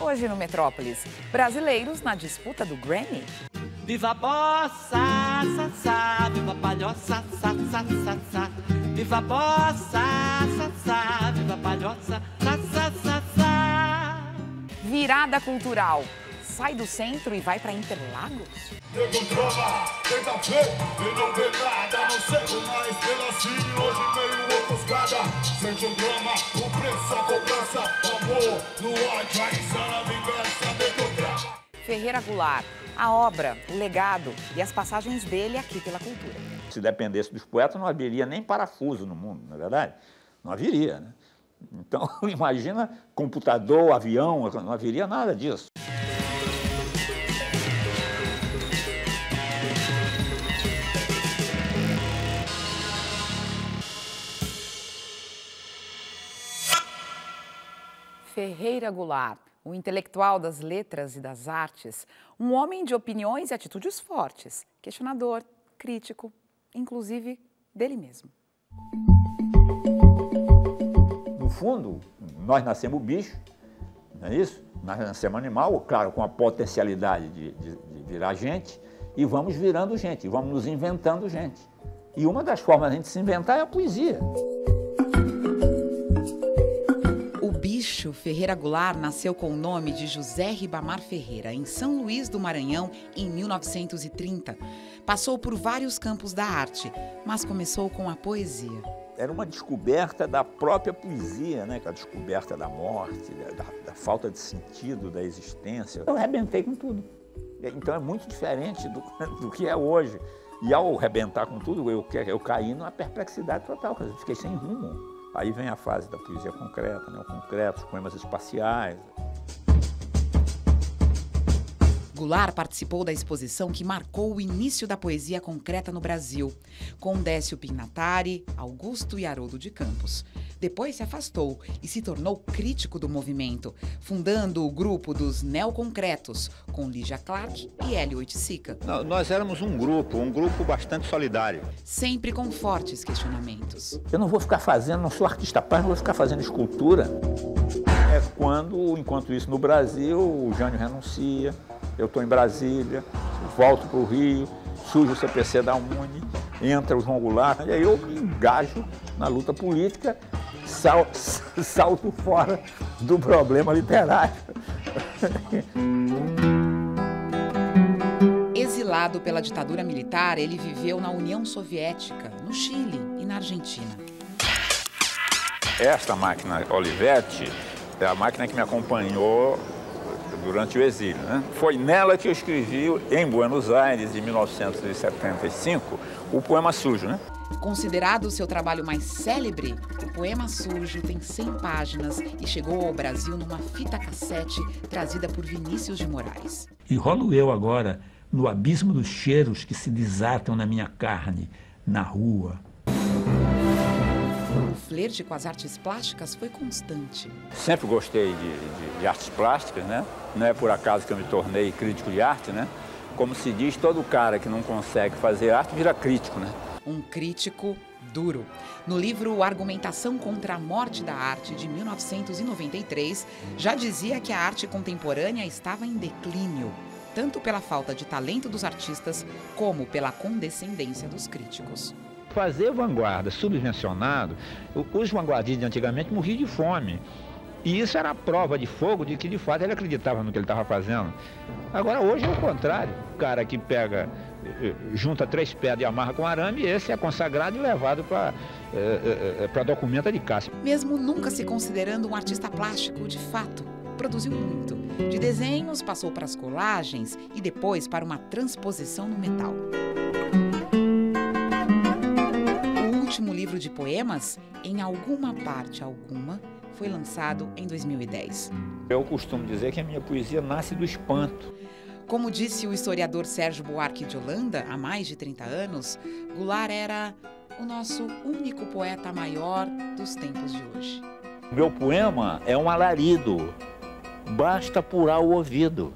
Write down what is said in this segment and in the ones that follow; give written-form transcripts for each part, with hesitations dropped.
Hoje no Metrópolis, brasileiros na disputa do Grammy. Viva a bossa, sa, sa, viva a palhoça, sa, sa, sa, sa. Viva a bossa, sa, sa, viva a palhoça, sa, sa, sa, sa. Virada cultural. Sai do centro e vai para Interlagos? Nego drama, tenta ver e não vê nada. Não sei mais pela assim, hoje meio ofuscada. Sente o drama, o preço, a cobrança, o amor, no ódio, a insana vingança, nego drama. Ferreira Goulart, a obra, o legado e as passagens dele aqui pela cultura. Se dependesse dos poetas, não haveria nem parafuso no mundo, não é verdade? Não haveria, né? Então, imagina computador, avião, não haveria nada disso. Ferreira Goulart, o intelectual das letras e das artes, um homem de opiniões e atitudes fortes, questionador, crítico, inclusive dele mesmo. No fundo, nós nascemos bicho, não é isso? Nós nascemos animal, claro, com a potencialidade de virar gente, e vamos virando gente, vamos nos inventando gente. E uma das formas de a gente se inventar é a poesia. O bicho Ferreira Goulart nasceu com o nome de José Ribamar Ferreira, em São Luís do Maranhão, em 1930. Passou por vários campos da arte, mas começou com a poesia. Era uma descoberta da própria poesia, né? A descoberta da morte, da falta de sentido da existência. Eu arrebentei com tudo. Então é muito diferente do que é hoje. E ao arrebentar com tudo, eu caí numa perplexidade total, quer dizer, fiquei sem rumo. Aí vem a fase da poesia concreta, né? O concreto, os poemas espaciais. Goulart participou da exposição que marcou o início da poesia concreta no Brasil, com Décio Pignatari, Augusto e Haroldo de Campos. Depois se afastou e se tornou crítico do movimento, fundando o grupo dos Neoconcretos, com Lígia Clark e Hélio Oiticica. Nós éramos um grupo bastante solidário. Sempre com fortes questionamentos. Eu não vou ficar fazendo, não sou artista plástico, não vou ficar fazendo escultura. É quando, enquanto isso no Brasil, o Jânio renuncia, eu estou em Brasília, volto para o Rio, surge o CPC da Uni, entra o João Goulart, e aí eu me engajo na luta política, salto fora do problema literário. Exilado pela ditadura militar, ele viveu na União Soviética, no Chile e na Argentina. Esta máquina Olivetti é a máquina que me acompanhou durante o exílio, né? Foi nela que eu escrevi, em Buenos Aires, em 1975, o Poema Sujo, né? Considerado o seu trabalho mais célebre, o Poema Sujo tem 100 páginas e chegou ao Brasil numa fita cassete trazida por Vinícius de Moraes. E rolo eu agora no abismo dos cheiros que se desatam na minha carne, na rua. O flerte com as artes plásticas foi constante. Sempre gostei de artes plásticas, né? Não é por acaso que eu me tornei crítico de arte, né? Como se diz, todo cara que não consegue fazer arte vira crítico, né? Um crítico duro. No livro Argumentação contra a Morte da Arte, de 1993, já dizia que a arte contemporânea estava em declínio, tanto pela falta de talento dos artistas, como pela condescendência dos críticos. Fazer vanguarda subvencionado, os vanguardistas de antigamente morriam de fome. E isso era a prova de fogo de que, de fato, ele acreditava no que ele estava fazendo. Agora, hoje é o contrário. O cara que pega, junta 3 pedras e amarra com arame, esse é consagrado e levado para documenta de caça. Mesmo nunca se considerando um artista plástico, de fato, produziu muito. De desenhos, passou para as colagens e depois para uma transposição no metal. O último livro de poemas, Em Alguma Parte Alguma, foi lançado em 2010. Eu costumo dizer que a minha poesia nasce do espanto. Como disse o historiador Sérgio Buarque de Holanda, há mais de 30 anos, Goulart era o nosso único poeta maior dos tempos de hoje. Meu poema é um alarido, basta apurar o ouvido.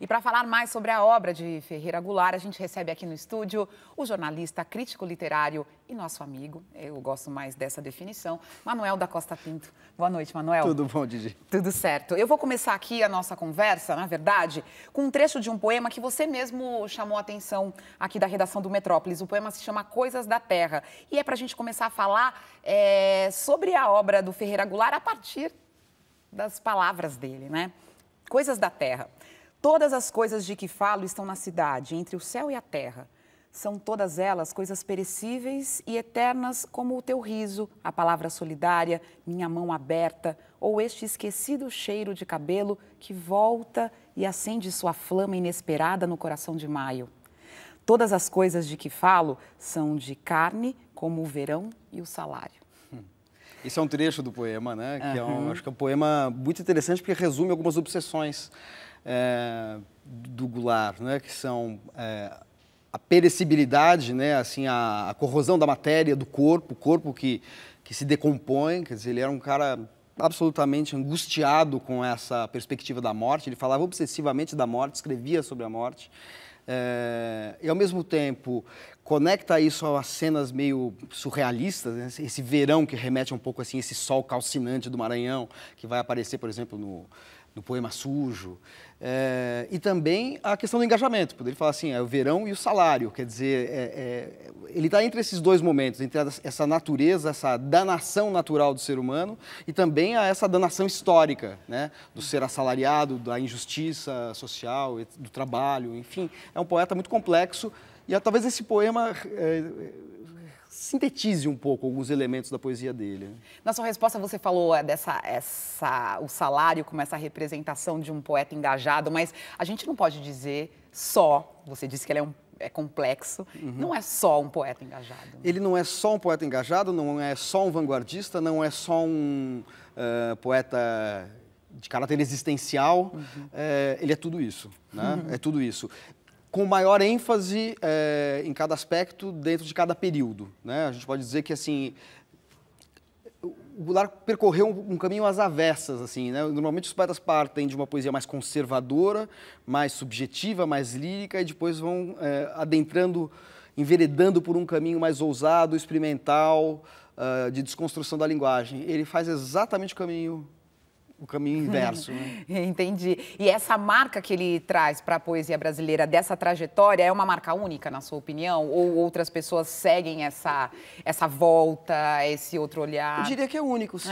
E para falar mais sobre a obra de Ferreira Goulart, a gente recebe aqui no estúdio o jornalista, crítico literário e nosso amigo, eu gosto mais dessa definição, Manuel da Costa Pinto. Boa noite, Manuel. Tudo bom, Didi? Tudo certo. Eu vou começar aqui a nossa conversa, na verdade, com um trecho de um poema que você mesmo chamou a atenção aqui da redação do Metrópolis. O poema se chama Coisas da Terra. E é para a gente começar a falar sobre a obra do Ferreira Goulart a partir das palavras dele, né? Coisas da Terra. Todas as coisas de que falo estão na cidade, entre o céu e a terra. São todas elas coisas perecíveis e eternas como o teu riso, a palavra solidária, minha mão aberta, ou este esquecido cheiro de cabelo que volta e acende sua flama inesperada no coração de maio. Todas as coisas de que falo são de carne como o verão e o salário. Isso é um trecho do poema, né? Que acho que é um poema muito interessante porque resume algumas obsessões do Goulart, né? Que são a perecibilidade, né? Assim, a corrosão da matéria do corpo, o corpo que se decompõe. Quer dizer, ele era um cara absolutamente angustiado com essa perspectiva da morte. Ele falava obsessivamente da morte, escrevia sobre a morte. E, ao mesmo tempo, conecta isso a cenas meio surrealistas, né? Esse verão que remete um pouco assim, esse sol calcinante do Maranhão, que vai aparecer, por exemplo, no poema Sujo. E também a questão do engajamento. Poderia falar assim, é o verão e o salário. Quer dizer, ele está entre esses dois momentos, entre essa natureza, essa danação natural do ser humano e também essa danação histórica, né? Do ser assalariado, da injustiça social, do trabalho, enfim. É um poeta muito complexo e talvez esse poema sintetize um pouco alguns elementos da poesia dele. Na sua resposta você falou o salário como essa representação de um poeta engajado, mas a gente não pode dizer só, você disse que ele é complexo, não é só um poeta engajado. Né? Ele não é só um poeta engajado, não é só um vanguardista, não é só um poeta de caráter existencial, ele é tudo isso, né? É tudo isso. Com maior ênfase em cada aspecto dentro de cada período, né? A gente pode dizer que assim o Goulart percorreu um caminho às avessas, assim, né? Normalmente os poetas partem de uma poesia mais conservadora, mais subjetiva, mais lírica e depois vão adentrando, enveredando por um caminho mais ousado, experimental, de desconstrução da linguagem. Ele faz exatamente o caminho inverso. Né? Entendi. E essa marca que ele traz para a poesia brasileira, dessa trajetória, é uma marca única, na sua opinião? Ou outras pessoas seguem essa volta, esse outro olhar? Eu diria que é único, sim.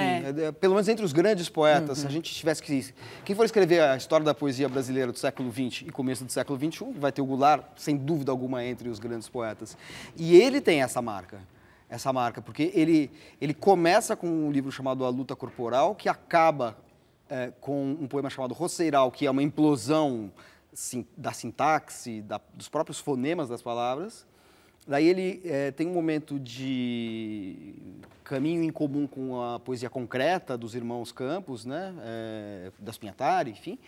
Pelo menos entre os grandes poetas, se a gente tivesse que... Quem for escrever a história da poesia brasileira do século XX e começo do século XXI, vai ter o Goulart, sem dúvida alguma, entre os grandes poetas. E ele tem essa marca. Porque ele começa com um livro chamado A Luta Corporal, que acaba com um poema chamado Roceiral, que é uma implosão da sintaxe, dos próprios fonemas das palavras. Daí ele tem um momento de caminho em comum com a poesia concreta dos irmãos Campos, né? Das Pinhatari, enfim.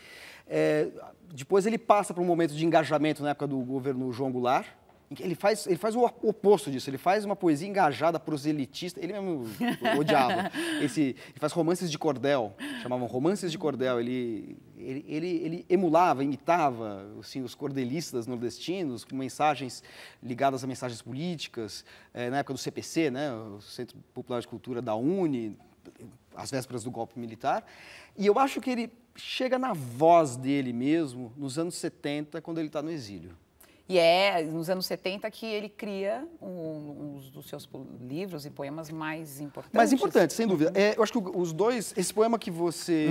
Depois ele passa para um momento de engajamento na época do governo João Goulart. Ele faz o oposto disso, ele faz uma poesia engajada, proselitista, ele mesmo odiava. Ele faz romances de cordel, chamavam romances de cordel, ele emulava, imitava assim, os cordelistas nordestinos, com mensagens ligadas a mensagens políticas, na época do CPC, né, o Centro Popular de Cultura da UNE, às vésperas do golpe militar, e eu acho que ele chega na voz dele mesmo, nos anos 70, quando ele está no exílio. E é nos anos 70 que ele cria um dos seus livros e poemas mais importantes. Mais importantes, sem dúvida. Eu acho que os dois... Esse poema que você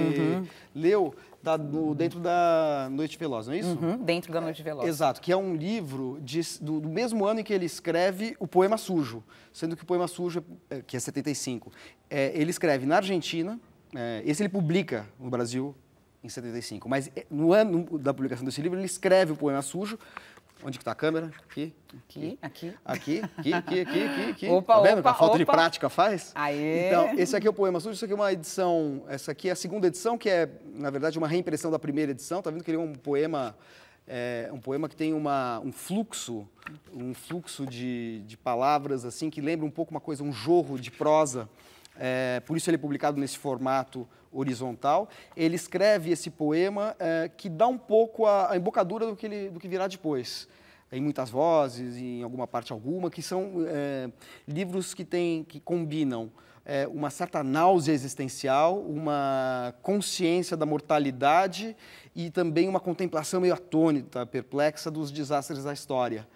leu está dentro da Noite Veloz, não é isso? Dentro da Noite Veloz. Exato, que é um livro do mesmo ano em que ele escreve o Poema Sujo, sendo que o Poema Sujo, que é 75, ele escreve na Argentina, esse ele publica no Brasil em 75, mas no ano da publicação desse livro ele escreve o Poema Sujo. Onde que está a câmera? Aqui. Aqui. Opa, tá vendo que a falta de prática faz? Aê. Então, esse aqui é o Poema Sujo, isso aqui é uma edição, essa aqui é a segunda edição, que é, na verdade, uma reimpressão da primeira edição. Tá vendo que ele é um poema que tem um fluxo de palavras, assim, que lembra um pouco uma coisa, um jorro de prosa, por isso ele é publicado nesse formato horizontal. Ele escreve esse poema que dá um pouco a embocadura do que virá depois. Em muitas vozes, em alguma parte alguma, que são livros que combinam uma certa náusea existencial, uma consciência da mortalidade e também uma contemplação meio atônita, perplexa dos desastres da história.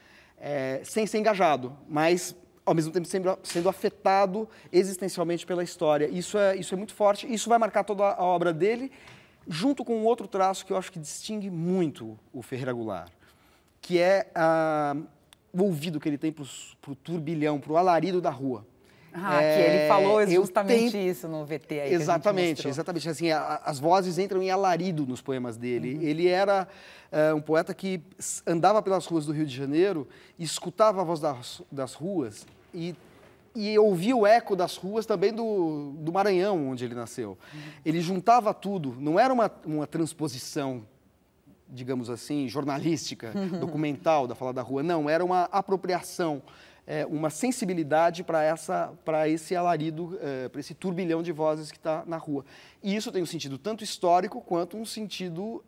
Sem ser engajado, mas ao mesmo tempo sendo afetado existencialmente pela história. Isso é muito forte, isso vai marcar toda a obra dele, junto com um outro traço que eu acho que distingue muito o Ferreira Goulart, que é o ouvido que ele tem para o turbilhão, para o alarido da rua. Que ele falou justamente isso no VT aí. Exatamente, exatamente. Assim, as vozes entram em alarido nos poemas dele. Ele era um poeta que andava pelas ruas do Rio de Janeiro, escutava a voz das ruas e ouvia o eco das ruas também do Maranhão, onde ele nasceu. Ele juntava tudo, não era uma transposição, digamos assim, jornalística, documental da fala da rua, não, era uma apropriação, uma sensibilidade para esse alarido, para esse turbilhão de vozes que está na rua. E isso tem um sentido tanto histórico, quanto um sentido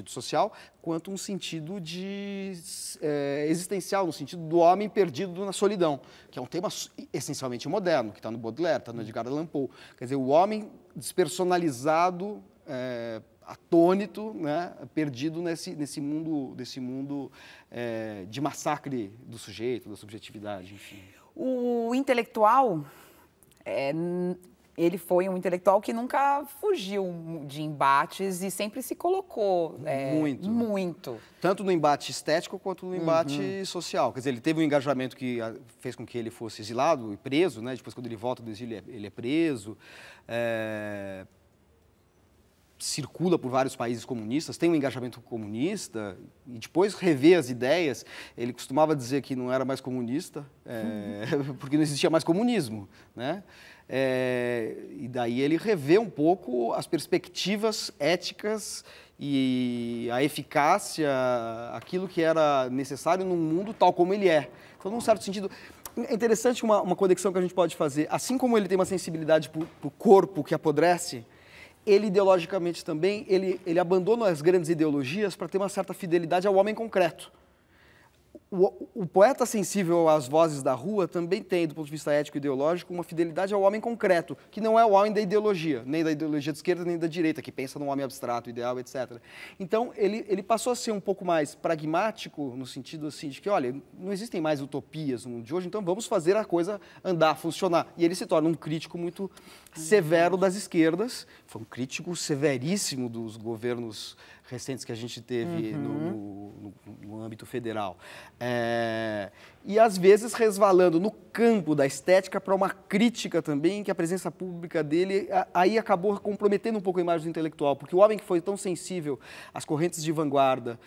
social, quanto um sentido existencial, no sentido do homem perdido na solidão, que é um tema essencialmente moderno, que está no Baudelaire, está no Edgar Allan Poe. Quer dizer, o homem despersonalizado, atônito, né, perdido nesse mundo de massacre do sujeito, da subjetividade, enfim. O intelectual, ele foi um intelectual que nunca fugiu de embates e sempre se colocou muito. Tanto no embate estético quanto no embate social. Quer dizer, ele teve um engajamento que fez com que ele fosse exilado e preso, né? Depois, quando ele volta do exílio, ele é preso. Circula por vários países comunistas, tem um engajamento comunista e depois revê as ideias. Ele costumava dizer que não era mais comunista, porque não existia mais comunismo, né? E daí ele revê um pouco as perspectivas éticas e a eficácia, aquilo que era necessário num mundo tal como ele é. Então, num certo sentido, é interessante uma conexão que a gente pode fazer. Assim como ele tem uma sensibilidade para o corpo que apodrece, ele ideologicamente também, ele abandona as grandes ideologias para ter uma certa fidelidade ao homem concreto. O poeta sensível às vozes da rua também tem, do ponto de vista ético e ideológico, uma fidelidade ao homem concreto, que não é o homem da ideologia, nem da ideologia de esquerda, nem da direita, que pensa num homem abstrato, ideal, etc. Então, ele passou a ser um pouco mais pragmático, no sentido assim, de que, olha, não existem mais utopias no mundo de hoje, então vamos fazer a coisa andar, funcionar. E ele se torna um crítico muito severo das esquerdas, foi um crítico severíssimo dos governos recentes que a gente teve no âmbito federal. E, às vezes, resvalando no campo da estética para uma crítica também, que a presença pública dele aí acabou comprometendo um pouco a imagem do intelectual, porque o homem que foi tão sensível às correntes de vanguarda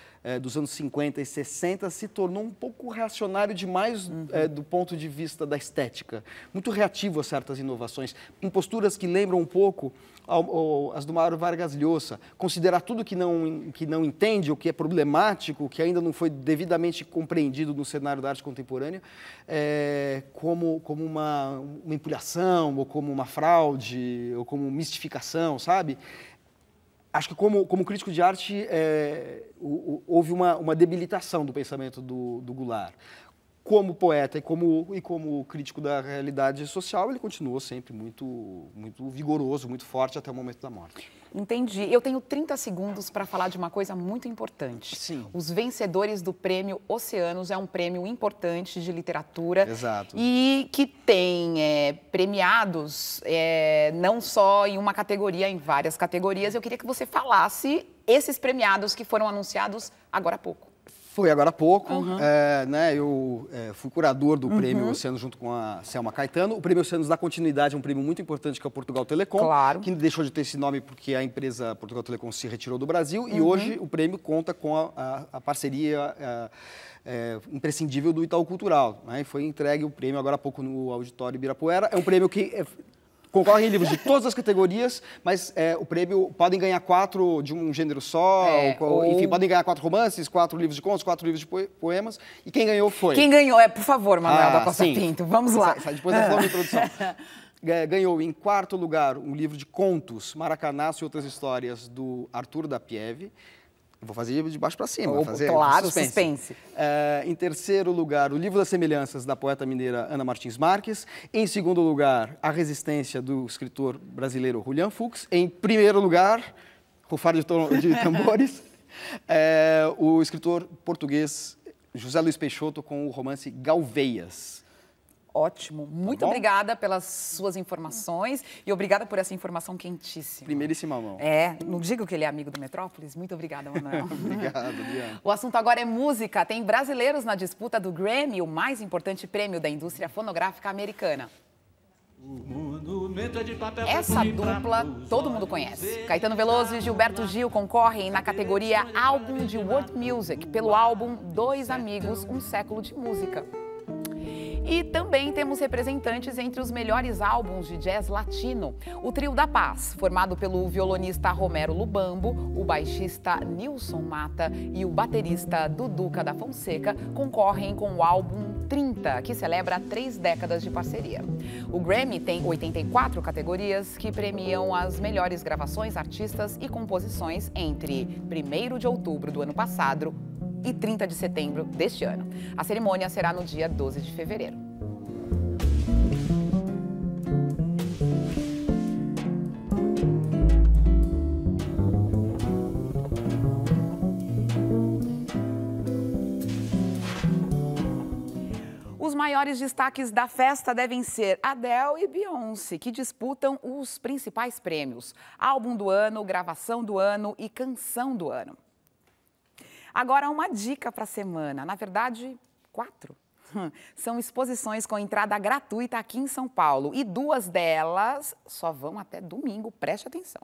dos anos 50 e 60 se tornou um pouco reacionário demais do ponto de vista da estética, muito reativo a certas inovações, com posturas que lembram um pouco as do Mário Vargas Llosa, considerar tudo que não entende, ou que é problemático, que ainda não foi devidamente compreendido no cenário da arte contemporânea, como uma empulhação, ou como uma fraude, ou como mistificação, sabe? Acho que como crítico de arte houve uma debilitação do pensamento do Goulart. Como poeta e como crítico da realidade social, ele continuou sempre muito vigoroso, muito forte até o momento da morte. Entendi. Eu tenho 30 segundos para falar de uma coisa muito importante. Sim. Os vencedores do Prêmio Oceanos é um prêmio importante de literatura. Exato. E que tem premiados não só em uma categoria, em várias categorias. Eu queria que você falasse esses premiados que foram anunciados agora há pouco. Foi agora há pouco, eu fui curador do Prêmio Oceanos junto com a Selma Caetano. O Prêmio Oceanos dá continuidade a um prêmio muito importante que é o Portugal Telecom, que deixou de ter esse nome porque a empresa Portugal Telecom se retirou do Brasil e hoje o prêmio conta com a parceria imprescindível do Itaú Cultural. Né? E foi entregue o prêmio agora há pouco no Auditório Ibirapuera. É um prêmio que concorrem livros de todas as categorias, mas o prêmio podem ganhar 4 de um gênero só, enfim, podem ganhar 4 romances, 4 livros de contos, 4 livros de poemas, e quem ganhou foi. Quem ganhou por favor, Manuel da Costa Pinto, vamos lá. Depois da introdução. Ganhou em 4º lugar um livro de contos, Maracanaço e Outras Histórias, do Arthur da Pieve. Vou fazer de baixo para cima. Claro, suspense. Em 3º lugar, o Livro das Semelhanças, da poeta mineira Ana Martins Marques. Em 2º lugar, A Resistência, do escritor brasileiro Julián Fuchs. Em 1º lugar, rufar de tambores, o escritor português José Luiz Peixoto com o romance Galveias. Ótimo. Muito obrigada pelas suas informações e obrigada por essa informação quentíssima. Primeiríssima mão. Não digo que ele é amigo do Metrópolis? Muito obrigada, Manuel. Obrigado, Diana. O assunto agora é música. Tem brasileiros na disputa do Grammy, o mais importante prêmio da indústria fonográfica americana. Essa dupla todo mundo conhece. Caetano Veloso e Gilberto Gil concorrem na categoria Álbum de World Music pelo álbum Dois Amigos, um século de música. E também temos representantes entre os melhores álbuns de jazz latino. O Trio da Paz, formado pelo violonista Romero Lubambo, o baixista Nilson Mata e o baterista Duduca da Fonseca, concorrem com o álbum 30, que celebra 3 décadas de parceria. O Grammy tem 84 categorias que premiam as melhores gravações, artistas e composições entre 1º de outubro do ano passado e 30 de setembro deste ano. A cerimônia será no dia 12 de fevereiro. Os maiores destaques da festa devem ser Adele e Beyoncé, que disputam os principais prêmios: álbum do ano, gravação do ano e canção do ano. Agora, uma dica para a semana, na verdade, 4. São exposições com entrada gratuita aqui em São Paulo e 2 delas só vão até domingo, preste atenção.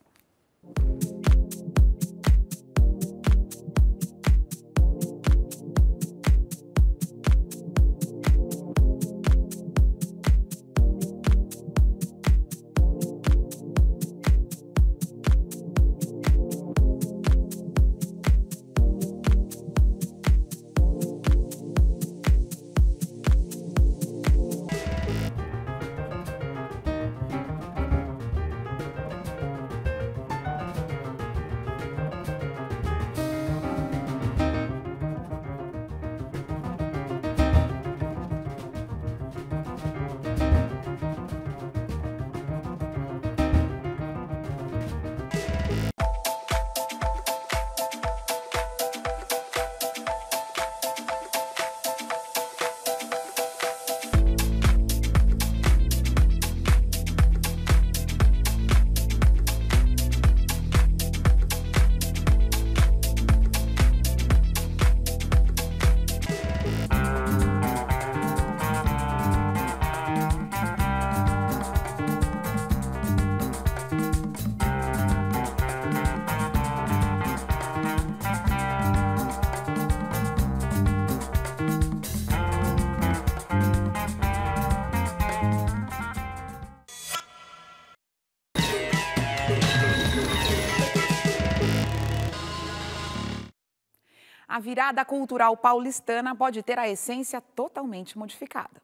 A virada cultural paulistana pode ter a essência totalmente modificada.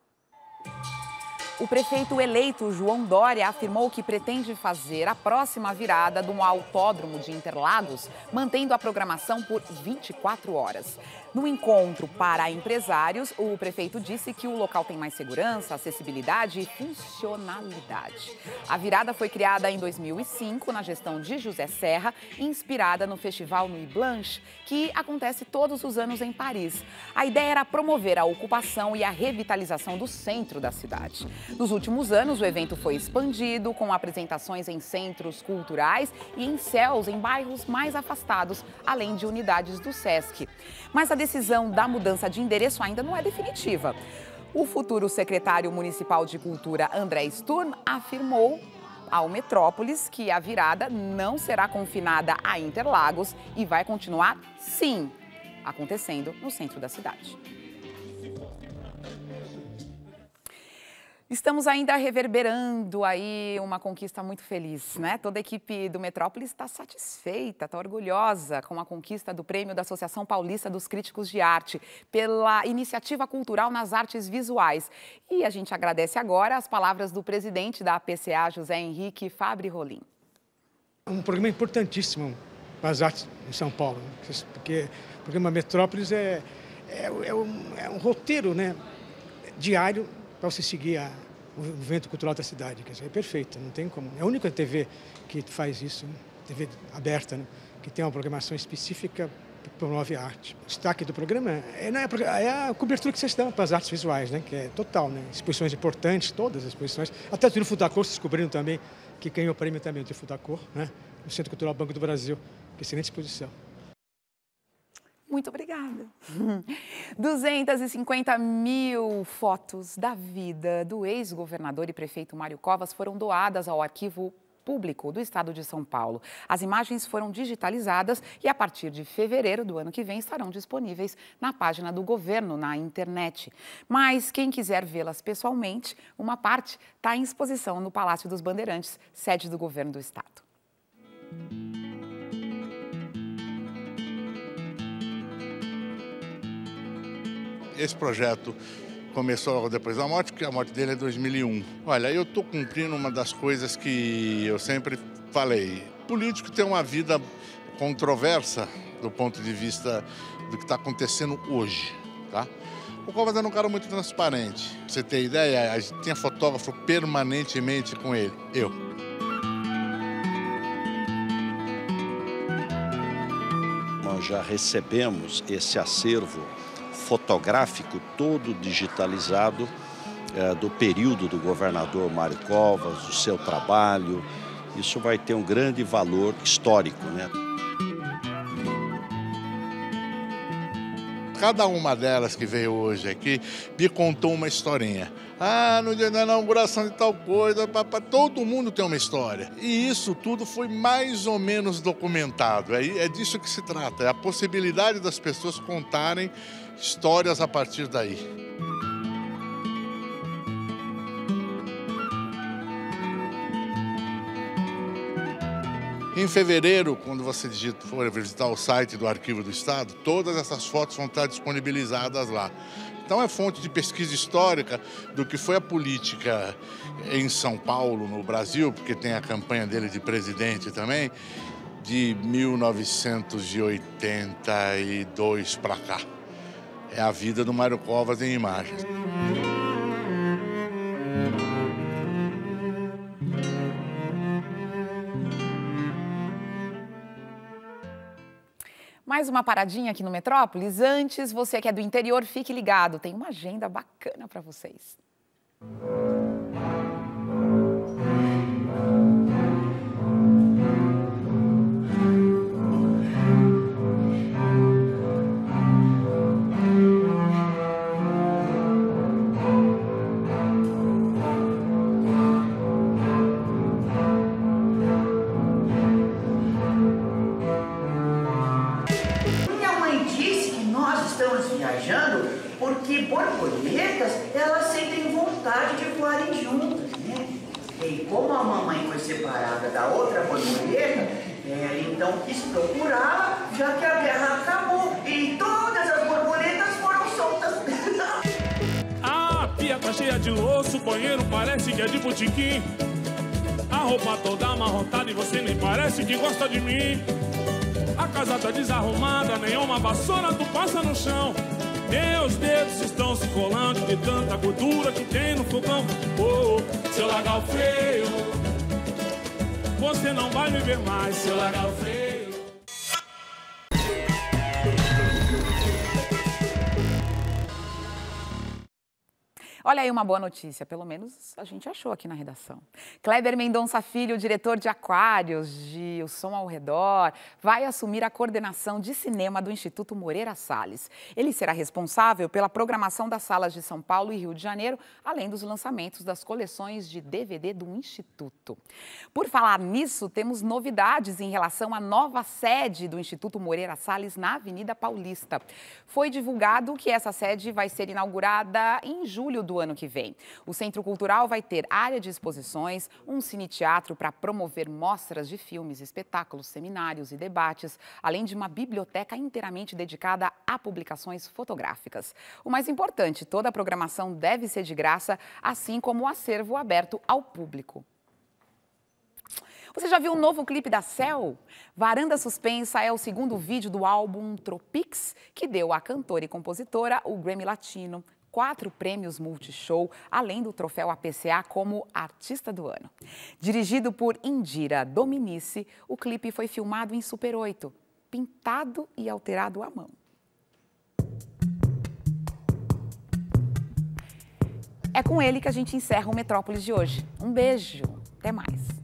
O prefeito eleito, João Dória, afirmou que pretende fazer a próxima virada do Autódromo de Interlagos, mantendo a programação por 24 horas. No encontro para empresários, o prefeito disse que o local tem mais segurança, acessibilidade e funcionalidade. A virada foi criada em 2005, na gestão de José Serra, inspirada no Festival Nuit Blanche, que acontece todos os anos em Paris. A ideia era promover a ocupação e a revitalização do centro da cidade. Nos últimos anos, o evento foi expandido, com apresentações em centros culturais e em céus em bairros mais afastados, além de unidades do Sesc. Mas a decisão da mudança de endereço ainda não é definitiva. O futuro secretário municipal de Cultura, André Sturm, afirmou ao Metrópolis que a virada não será confinada a Interlagos e vai continuar, sim, acontecendo no centro da cidade. Estamos ainda reverberando aí uma conquista muito feliz, né? Toda a equipe do Metrópolis está satisfeita, está orgulhosa com a conquista do prêmio da Associação Paulista dos Críticos de Arte pela iniciativa cultural nas artes visuais. E a gente agradece agora as palavras do presidente da APCA, José Henrique Fabri Rolim. Um programa importantíssimo para as artes em São Paulo, porque o programa Metrópolis é um roteiro, né, diário para você seguir o evento cultural da cidade. Quer dizer, é perfeito, não tem como. É a única TV que faz isso, né? TV aberta, né? Que tem uma programação específica que promove a arte. O destaque do programa é a cobertura que vocês dão para as artes visuais, né? Que é total, né? Exposições importantes, todas as exposições. Até o Triunfo da Cor, vocês descobriram também, que ganhou o prêmio também, o Triunfo da Cor, né? No Centro Cultural Banco do Brasil. Que excelente exposição. Muito obrigada. 250 mil fotos da vida do ex-governador e prefeito Mário Covas foram doadas ao Arquivo Público do Estado de São Paulo. As imagens foram digitalizadas e, a partir de fevereiro do ano que vem, estarão disponíveis na página do governo na internet. Mas quem quiser vê-las pessoalmente, uma parte está em exposição no Palácio dos Bandeirantes, sede do governo do Estado. Esse projeto começou depois da morte, porque a morte dele é 2001. Olha, eu estou cumprindo uma das coisas que eu sempre falei. Político tem uma vida controversa do ponto de vista do que está acontecendo hoje, tá? O Covas era um cara muito transparente. Pra você ter ideia, a gente tinha fotógrafo permanentemente com ele, eu. Nós já recebemos esse acervo fotográfico todo digitalizado do período do governador Mário Covas, do seu trabalho. Isso vai ter um grande valor histórico, né? Cada uma delas que veio hoje aqui me contou uma historinha. Ah, no dia da inauguração de tal coisa, todo mundo tem uma história. E isso tudo foi mais ou menos documentado. É disso que se trata, é a possibilidade das pessoas contarem histórias a partir daí. Em fevereiro, quando você for visitar o site do Arquivo do Estado, todas essas fotos vão estar disponibilizadas lá. Então é fonte de pesquisa histórica do que foi a política em São Paulo, no Brasil, porque tem a campanha dele de presidente também, de 1982 para cá. É a vida do Mário Covas em imagens. Mais uma paradinha aqui no Metrópolis. Antes, você que é do interior, fique ligado. Tem uma agenda bacana para vocês. Porque borboletas, elas sentem vontade de voarem juntas, né? E como a mamãe foi separada da outra borboleta, ela então quis procurá-la, já que a guerra acabou e todas as borboletas foram soltas. A pia tá cheia de louço, o banheiro parece que é de botiquim. A roupa toda amarrotada e você nem parece que gosta de mim. A casa tá desarrumada, nenhuma vassoura tu passa no chão. Meus dedos estão se colando de tanta gordura que tem no fogão. Oh, seu lagar feio, você não vai me ver mais, seu lagar feio. Olha aí uma boa notícia, pelo menos a gente achou aqui na redação. Kleber Mendonça Filho, diretor de Aquários, de O Som ao Redor, vai assumir a coordenação de cinema do Instituto Moreira Salles. Ele será responsável pela programação das salas de São Paulo e Rio de Janeiro, além dos lançamentos das coleções de DVD do Instituto. Por falar nisso, temos novidades em relação à nova sede do Instituto Moreira Salles na Avenida Paulista. Foi divulgado que essa sede vai ser inaugurada em julho do do ano que vem. O Centro Cultural vai ter área de exposições, um cine-teatro para promover mostras de filmes, espetáculos, seminários e debates, além de uma biblioteca inteiramente dedicada a publicações fotográficas. O mais importante, toda a programação deve ser de graça, assim como o acervo aberto ao público. Você já viu o novo clipe da Cell? Varanda Suspensa é o segundo vídeo do álbum Tropics, que deu à cantora e compositora o Grammy Latino, 4 prêmios Multishow, além do troféu APCA como Artista do Ano. Dirigido por Indira Dominici, o clipe foi filmado em Super 8, pintado e alterado à mão. É com ele que a gente encerra o Metrópolis de hoje. Um beijo, até mais.